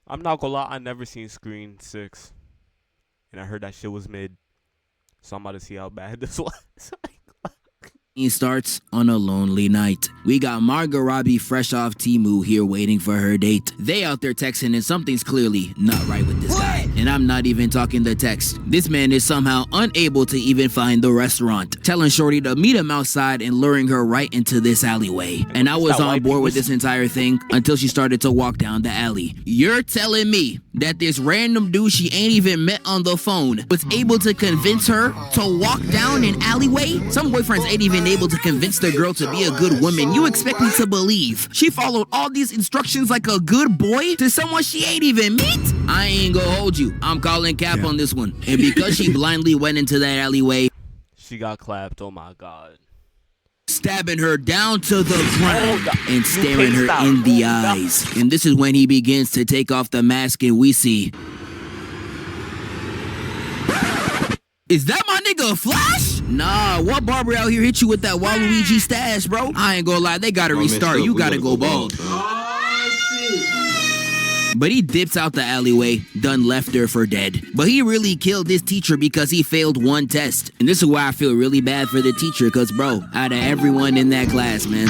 I'm not gonna lie, I never seen Screen 6. And I heard that shit was mid. So I'm about to see how bad this was. Starts on a lonely night. We got Margot Robbie fresh off Temu here waiting for her date. They out there texting and something's clearly not right with this guy. And I'm not even talking the text. This man is somehow unable to even find the restaurant, telling Shorty to meet him outside and luring her right into this alleyway. And I was on board with this entire thing until she started to walk down the alley. You're telling me that this random dude she ain't even met on the phone was able to convince her to walk down an alleyway? Some boyfriends ain't even able to convince their girl to be a good woman. You expect me to believe she followed all these instructions like a good boy to someone she ain't even meet? I ain't gonna hold you. I'm calling cap on this one. And because she blindly went into that alleyway, she got clapped. Oh my god. Stabbing her down to the ground and staring her in the eyes. And this is when he begins to take off the mask and we see... Is that my nigga Flash? Nah, what barber out here hit you with that Waluigi stash, bro? I ain't gonna lie, they gotta restart. You gotta go bald. But he dips out the alleyway, done left her for dead. But he really killed this teacher because he failed one test. And this is why I feel really bad for the teacher, cause bro, out of everyone in that class, man.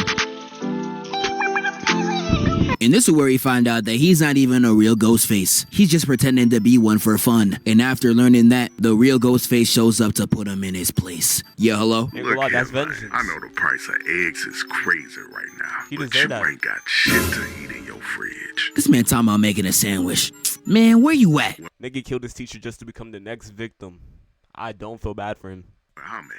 And this is where we find out that he's not even a real Ghostface. He's just pretending to be one for fun. And after learning that, the real Ghostface shows up to put him in his place. Yeah, hello? Look here, that's man, vengeance. I know the price of eggs is crazy right now, He but deserve you that. ain't got shit to eat in your fridge. This man talking about making a sandwich. Man, where you at? Nigga killed his teacher just to become the next victim. I don't feel bad for him. Ah, man,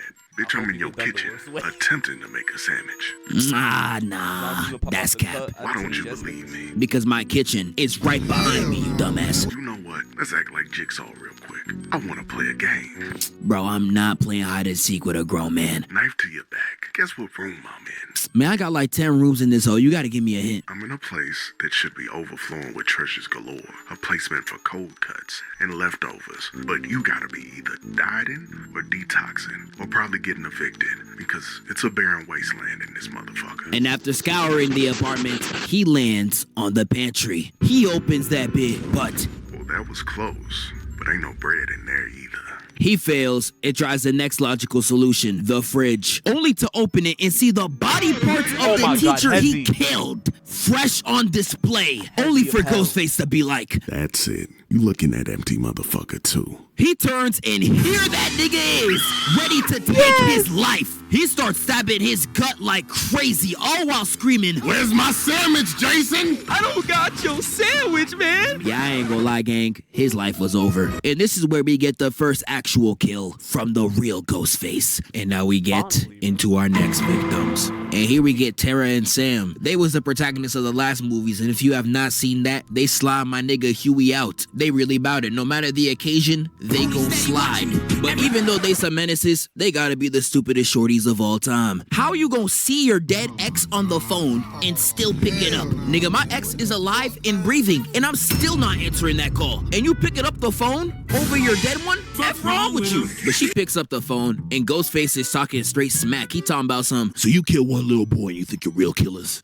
bitch, I'm in your kitchen attempting to make a sandwich. Nah, that's cap. Why don't you believe me? Because my kitchen is right behind me, you dumbass. You know what? Let's act like Jigsaw real quick. I want to play a game. Bro, I'm not playing hide and seek with a grown man. Knife to your back. Guess what room I'm in? Man, I got like 10 rooms in this hole. You gotta give me a hint. I'm in a place that should be overflowing with treasures galore. A place meant for cold cuts and leftovers. But you gotta be either dieting or detoxing or probably getting evicted because it's a barren wasteland in this motherfucker. And after scouring the apartment, he lands on the pantry. He opens that bit, but Well, that was close, but ain't no bread in there either. he fails and tries the next logical solution, the fridge, only to open it and see the body parts of the my God, teacher he heavy. killed fresh on display, only for as hell. Ghostface to be like, That's it. You looking at empty motherfucker too. he turns and here that nigga is, ready to take his life. He starts stabbing his gut like crazy, all while screaming, Where's my sandwich, Jason? I don't got your sandwich, man. Yeah, I ain't gonna lie, gang. His life was over. And this is where we get the first actual kill from the real Ghostface. And now we get into our next victims. And here we get Tara and Sam. They was the protagonists of the last movies, and if you have not seen that, they slide my nigga Huey out. They really bout it. No matter the occasion, they gon' slide. But even though they some menaces, they gotta be the stupidest shorties of all time. How you gonna see your dead ex on the phone and still pick it up? Nigga, my ex is alive and breathing, and I'm still not answering that call. And you picking up the phone over your dead one? What's wrong with you? But she picks up the phone, and Ghostface is talking straight smack. He talking about some, so you kill one little boy and you think you're real killers?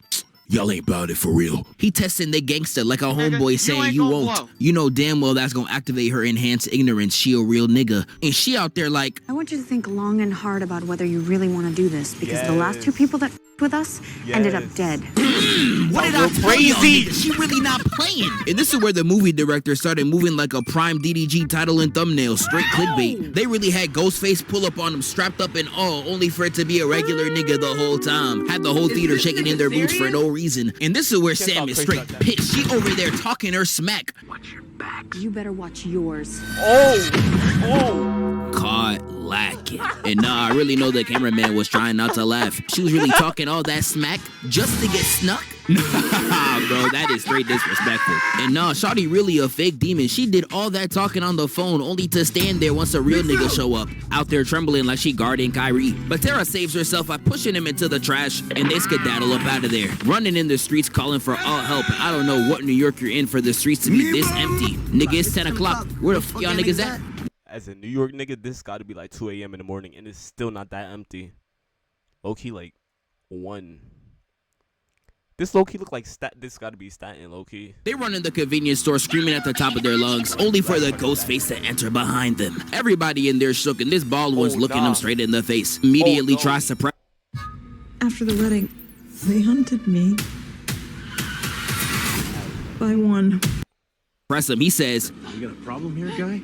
Y'all ain't about it for real. He testing the gangster like a homeboy saying you won't. Blow. You know damn well that's gonna activate her enhanced ignorance. She a real nigga. And she out there like, I want you to think long and hard about whether you really want to do this, because the last two people that with us ended up dead. What did I tell you? She really not playing. And this is where the movie director started moving like a prime DDG title and thumbnail, straight clickbait. They really had Ghostface pull up on him strapped up and all, only for it to be a regular nigga the whole time. Had the whole theater shaking in their boots for no reason. And this is where Sam is straight pissed. She over there talking her smack. Watch your back. You better watch yours. Caught lacking. And nah, I really know the cameraman was trying not to laugh. She was really talking all that smack just to get snuck. Nah, bro, that is straight disrespectful. And nah, Shawty really a fake demon. She did all that talking on the phone only to stand there once a real nigga show up, out there trembling like she guarding Kyrie. But Tara saves herself by pushing him into the trash, and they skedaddle up out of there, running in the streets calling for all help. I don't know what New York you're in for the streets to be this empty. Nigga, it's 10 o'clock. Where the fuck y'all niggas at? As a New York nigga, this gotta be like 2 a.m. in the morning, and it's still not that empty. Low-key like 1. This low-key look like this gotta be Staten low-key. They run in the convenience store screaming at the top of their lungs, only for the ghost face to enter behind them. Everybody in there shook, and this bald one's looking them straight in the face. Immediately tries to press. After the wedding, they hunted me. By one. Press him. He says, "You got a problem here, guy?"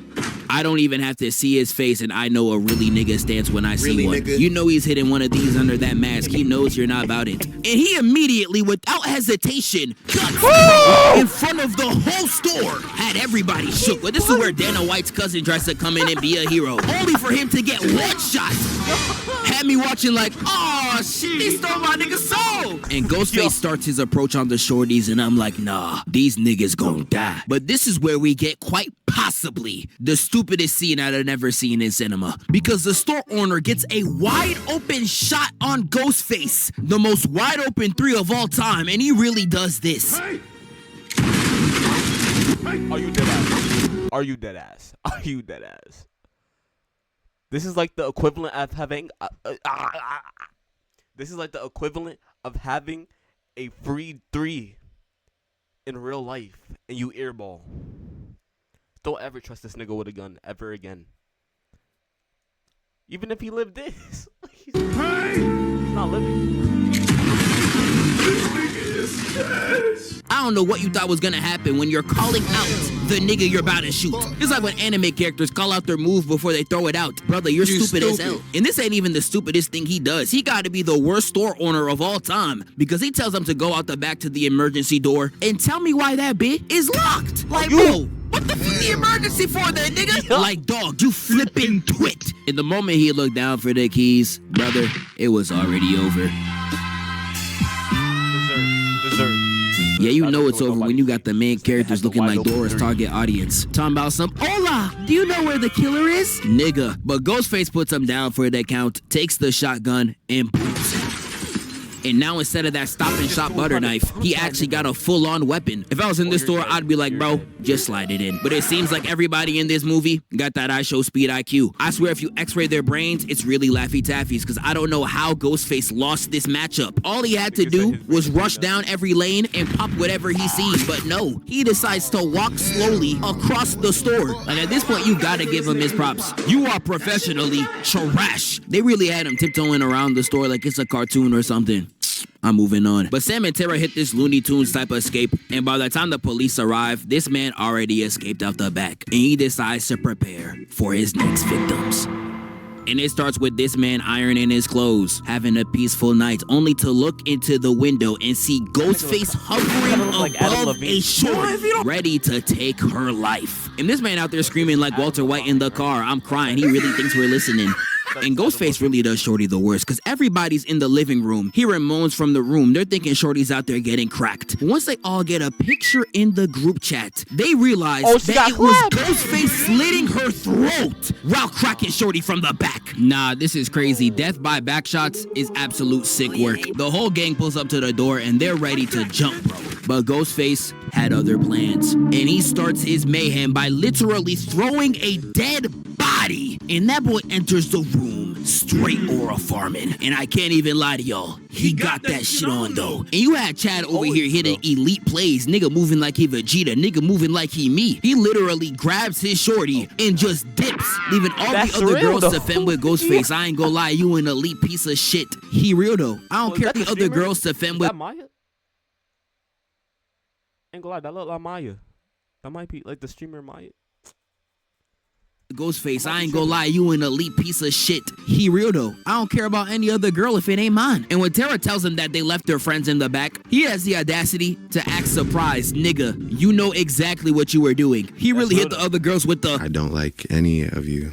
I don't even have to see his face, and I know a really nigga stance when I see one. Nigga? You know he's hitting one of these under that mask. He knows you're not about it. And he immediately, without hesitation, cuts in front of the whole store. Had everybody shook. But this is where Dana White's cousin tries to come in and be a hero, only for him to get one shot. Had me watching like, oh shit, they stole my nigga's soul. And Ghostface starts his approach on the shorties, and I'm like, nah, these niggas gon' die. But this is where we get quite possibly the stupidest scene I've ever seen in cinema. Because the store owner gets a wide open shot on Ghostface, the most wide open 3 of all time, and he really does this. Are you dead ass? Are you dead ass? Are you dead ass? This is like the equivalent of having this is like the equivalent of having a free 3 in real life and you airball. Don't ever trust this nigga with a gun ever again. Even if he lived this. He's not living. I don't know what you thought was gonna happen when you're calling out the nigga you're about to shoot. It's like when anime characters call out their move before they throw it out. Brother, you're stupid as hell. And this ain't even the stupidest thing he does. He gotta be the worst store owner of all time, because he tells them to go out the back to the emergency door and tell me why that bit is locked. Like, bro, what the fuck the emergency for then, nigga? Like, dog, you flipping twit. In the moment he looked down for the keys, brother, it was already over. Yeah, you know it's over when you got the main characters looking like Dora's target audience. Talking about some, hola, do you know where the killer is? Nigga. But Ghostface puts him down for the count, takes the shotgun, and boots him. And now instead of that stop and shop butter knife, he actually got a full-on weapon. If I was in this store, I'd be like, bro, just slide it in. But it seems like everybody in this movie got that I show speed IQ. I swear if you x-ray their brains, it's really Laffy Taffies, because I don't know how Ghostface lost this matchup. All he had to do was rush down every lane and pop whatever he sees. But no, he decides to walk slowly across the store. Like at this point, you gotta give him his props. You are professionally trash. They really had him tiptoeing around the store like it's a cartoon or something. I'm moving on. But Sam and Tara hit this Looney Tunes type of escape, and by the time the police arrive, this man already escaped out the back, and he decides to prepare for his next victims. And it starts with this man ironing his clothes, having a peaceful night, only to look into the window and see Ghostface hovering above a shorty, ready to take her life. And this man out there screaming like Walter White in the car, I'm crying, he really thinks we're listening. And Ghostface really does Shorty the worst, because everybody's in the living room hearing moans from the room. They're thinking Shorty's out there getting cracked. Once they all get a picture in the group chat, they realize that it was Ghostface slitting her throat while cracking Shorty from the back. Nah, this is crazy. Death by backshots is absolute sick work. The whole gang pulls up to the door and they're ready to jump, bro. But Ghostface had other plans, and he starts his mayhem by literally throwing a dead body. And that boy enters the room straight aura farming. And I can't even lie to y'all, he got that shit on though. And you had Chad over here hitting elite plays, nigga moving like he Vegeta, nigga moving like he me. He literally grabs his shorty and just dips, leaving all the other girls to fend with Ghostface. I ain't gonna lie, you an elite piece of shit. He real though. I don't care the other girls to fend with. Ain't gonna lie, that look like Maya. That might be like the streamer Maya. Ghostface, I ain't gonna lie, you an elite piece of shit. He real though. I don't care about any other girl if it ain't mine. And when Tara tells him that they left their friends in the back, he has the audacity to act surprised. Nigga, you know exactly what you were doing. He really hit the other girls with the, I don't like any of you.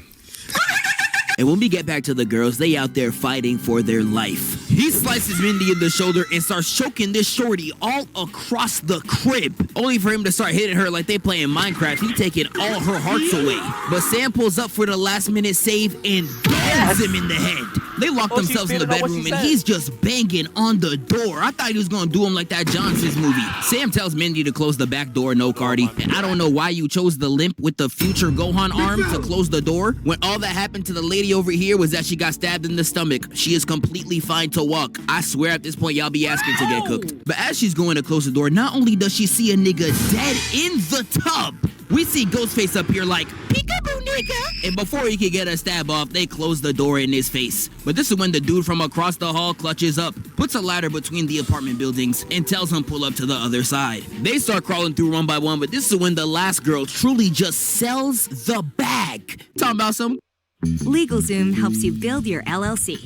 And when we get back to the girls, they out there fighting for their life. He slices Mindy in the shoulder and starts choking this shorty all across the crib, only for him to start hitting her like they playing Minecraft. He taking all her hearts away. But Sam pulls up for the last minute save and dogs him in the head. They locked Oh, she's themselves in the standing on what bedroom she and said. he's just banging on the door. I thought he was gonna do him like that Johnson's movie. Sam tells Mindy to close the back door, no Cardi. And I don't know why you chose the limp with the future Gohan arm to close the door when all that happened to the lady over here was that she got stabbed in the stomach. She is completely fine to walk. I swear at this point y'all be asking to get cooked. But as she's going to close the door, not only does she see a nigga dead in the tub, we see Ghostface up here like, peekaboo nigga. And before he could get a stab off, they close the door in his face. But this is when the dude from across the hall clutches up, puts a ladder between the apartment buildings, and tells him pull up to the other side. They start crawling through one by one, but this is when the last girl truly just sells the bag. Talking about some... LegalZoom helps you build your LLC.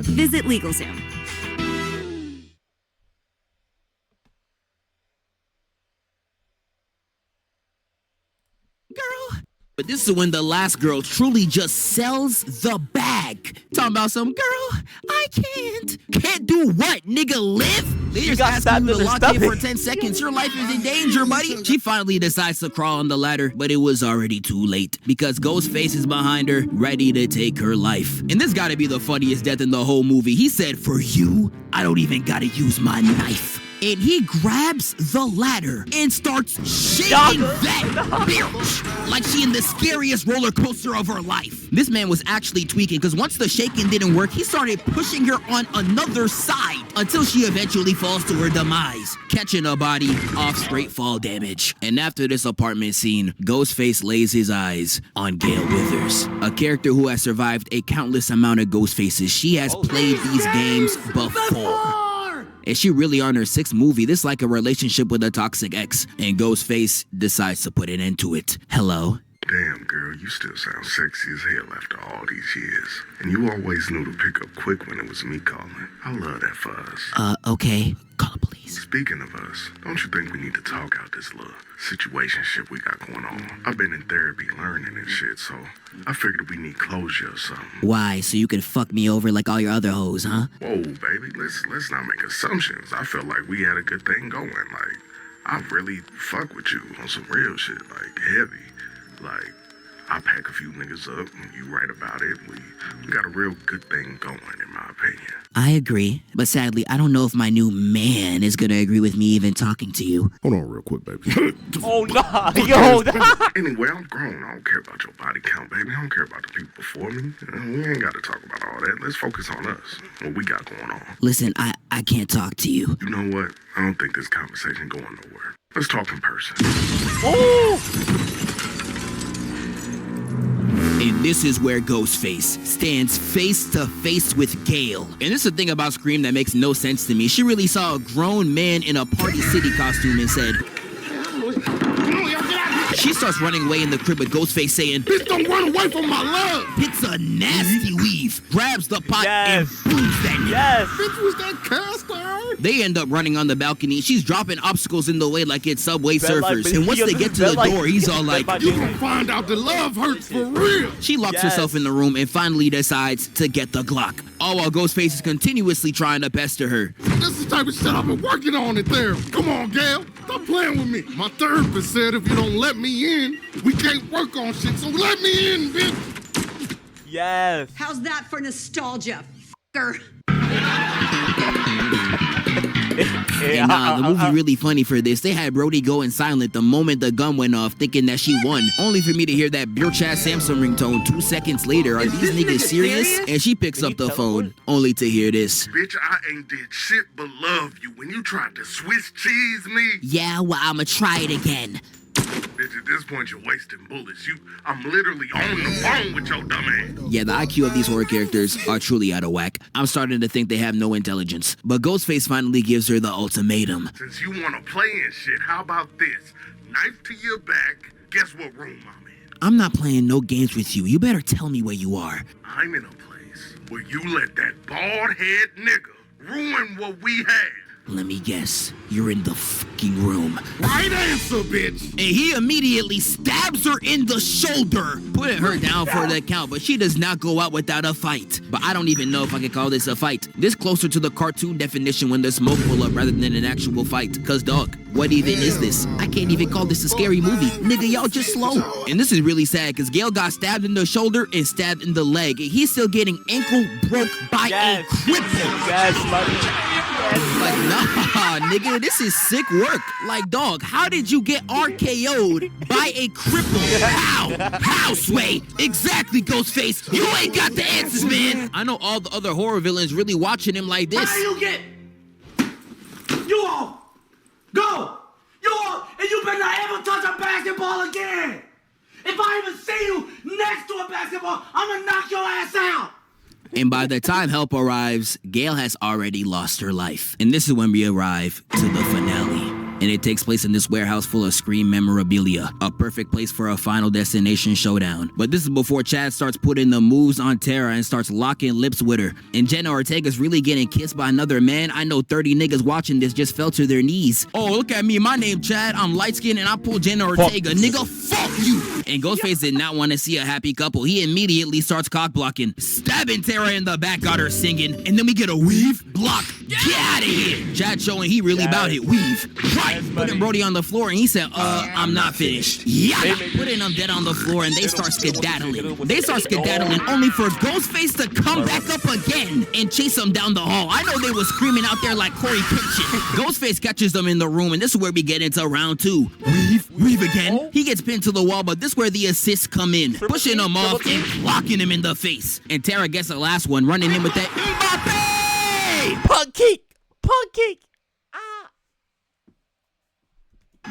Visit LegalZoom. Girl. But this is when the last girl truly just sells the bag. Talking about some girl, I can't. Can't do what, nigga? Live? They just got asking stabbed you in to the lock in for stomach. 10 seconds. Your life is in danger, buddy. She finally decides to crawl on the ladder, but it was already too late because Ghostface is behind her, ready to take her life. And this gotta be the funniest death in the whole movie. He said, for you, I don't even gotta use my knife. And he grabs the ladder and starts shaking that bitch like she in the scariest roller coaster of her life. This man was actually tweaking because once the shaking didn't work, he started pushing her on another side until she eventually falls to her demise, catching a body off straight fall damage. And after this apartment scene, Ghostface lays his eyes on Gale Withers, a character who has survived a countless amount of Ghostfaces. She has played these games before. Is she really on her 6th movie? This like a relationship with a toxic ex, and Ghostface decides to put an end to it. Hello? Damn, girl, you still sound sexy as hell after all these years. And you always knew to pick up quick when it was me calling. I love that for us. Okay. Call the police. Speaking of us, don't you think we need to talk out this little situationship we got going on? I've been in therapy learning and shit, so I figured we need closure or something. Why? So you can fuck me over like all your other hoes, huh? Whoa, baby, let's not make assumptions. I felt like we had a good thing going. Like, I really fuck with you on some real shit, like heavy. Like, I pack a few niggas up and you write about it. We got a real good thing going, in my opinion. I agree, but sadly, I don't know if my new man is gonna agree with me even talking to you. Hold on real quick, baby. Oh, nah. Yo, nah. Anyway, I'm grown. I don't care about your body count, baby. I don't care about the people before me. We ain't got to talk about all that. Let's focus on us, what we got going on. Listen, I can't talk to you. You know what? I don't think this conversation going nowhere. Let's talk in person. And this is where Ghostface stands face to face with Gale. And this is the thing about Scream that makes no sense to me. She really saw a grown man in a Party City costume and said... She starts running away in the crib with Ghostface saying, Bitch, don't run away from my love! hits a nasty weave, grabs the pot, and booms that nigga. Yes. Bitch, was that cast iron? They end up running on the balcony. She's dropping obstacles in the way like it's Subway Bed like Surfers. And once they get to the door, he's all like, You gon' find out that love hurts for real! she locks Yes. herself in the room and finally decides to get the Glock. All while Ghostface is continuously trying to pester her. This is the type of shit I've been working on in therapy. Come on, Gail. Stop playing with me. My therapist said if you don't let me in, we can't work on shit, so let me in, bitch! Yes. How's that for nostalgia, f***er? And the movie really funny for this. They had Brody going silent the moment the gun went off, thinking that she won, only for me to hear that bitch-ass Samsung ringtone 2 seconds later. Are these niggas serious? And she picks up the phone, only to hear this. Bitch, I ain't did shit but love you when you tried to Swiss cheese me. Yeah, well, I'ma try it again. Bitch, at this point, you're wasting bullets. I'm literally on the phone with your dumb ass. Yeah, the IQ of these horror characters are truly out of whack. I'm starting to think they have no intelligence. But Ghostface finally gives her the ultimatum. Since you want to play and shit, how about this? Knife to your back, guess what room I'm in? I'm not playing no games with you. You better tell me where you are. I'm in a place where you let that bald-head nigga ruin what we had. Let me guess. You're in the fucking room. Right answer, bitch. And he immediately stabs her in the shoulder, putting her down for the count, but she does not go out without a fight. But I don't even know if I can call this a fight. This closer to the cartoon definition when the smoke pull up rather than an actual fight. Cause dog, what even is this? I can't even call this a scary movie. Nigga, y'all just slow. And this is really sad because Gale got stabbed in the shoulder and stabbed in the leg. And he's still getting ankle broke by a cripple. Like, nah, nigga, this is sick work. Like, dog, how did you get RKO'd by a cripple? How, Sway? Exactly, Ghostface. You ain't got the answers, man. I know all the other horror villains really watching him like this. How you get? You all go. You all, and you better not ever touch a basketball again. If I even see you next to a basketball, I'm gonna knock your ass out. And by the time help arrives, Gale has already lost her life. And this is when we arrive to the finale. And it takes place in this warehouse full of Scream memorabilia, a perfect place for a Final Destination showdown. But this is before Chad starts putting the moves on Tara and starts locking lips with her. And Jenna Ortega's really getting kissed by another man. I know 30 niggas watching this just fell to their knees. Oh, look at me, my name Chad, I'm light-skinned and I pull Jenna Ortega. Nigga, fuck you! And Ghostface did not want to see a happy couple. He immediately starts cock-blocking, stabbing Tara in the back, got her singing, and then we get a weave, block, get out of here! Chad showing he really about it, weave, right! Putting Brody on the floor and he said, I'm not finished. Yeah, putting him dead on the floor and they start skedaddling. They start skedaddling only for Ghostface to come back up again and chase him down the hall. I know they was screaming out there like Corey Kitchen. Ghostface catches them in the room and this is where we get into round 2. Weave again. He gets pinned to the wall, but this is where the assists come in, pushing him off and blocking him in the face. And Tara gets the last one, running in with that Mbappe! Pancake.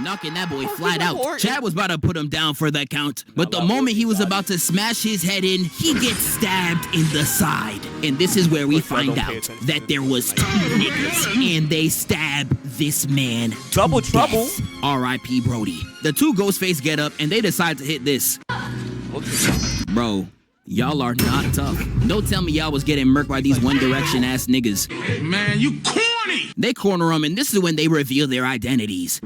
Knocking that boy flat out. Chad was about to put him down for the count, but the moment he was about to smash his head in, he gets stabbed in the side. And this is where we find out that there was 2 niggas, and they stab this man Double trouble. R.I.P. Brody. The 2 Ghostface get up, and they decide to hit this. Bro, y'all are not tough. Don't tell me y'all was getting murked by these One Direction ass niggas. Man, you corny! They corner him, and this is when they reveal their identities.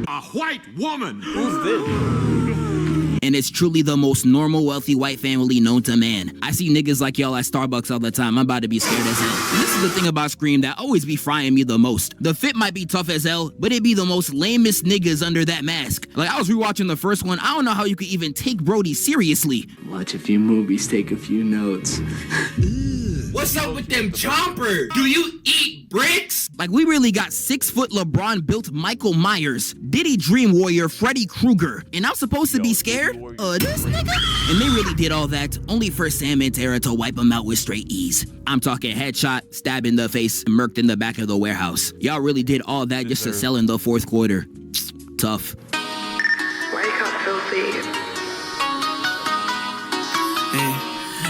A white woman! Who's this? And it's truly the most normal, wealthy white family known to man. I see niggas like y'all at Starbucks all the time. I'm about to be scared as hell. And this is the thing about Scream that always be frying me the most. The fit might be tough as hell, but it be the most lamest niggas under that mask. Like, I was rewatching the first one. I don't know how you could even take Brody seriously. Watch a few movies, take a few notes. What's up with them chompers? Do you eat bricks? Like, we really got 6-foot LeBron built Michael Myers, Diddy Dream Warrior Freddy Krueger, and I'm supposed to be scared? This nigga? And they really did all that, only for Sam and Tara to wipe him out with straight ease. I'm talking headshot, stab in the face, and murked in the back of the warehouse. Y'all really did all that just to sell in the 4th quarter. Tough. Wake up, filthy.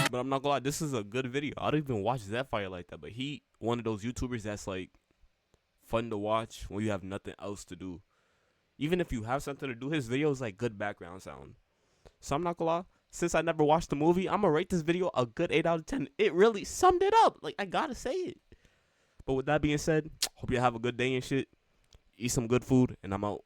But I'm not gonna lie, this is a good video. I don't even watch Zephyr like that, but he one of those YouTubers that's like fun to watch when you have nothing else to do. Even if you have something to do, his video is like good background sound. So I'm not gonna lie, since I never watched the movie, I'm gonna rate this video a good 8 out of 10. It really summed it up. Like, I gotta say it. But with that being said, hope you have a good day and shit. Eat some good food, and I'm out.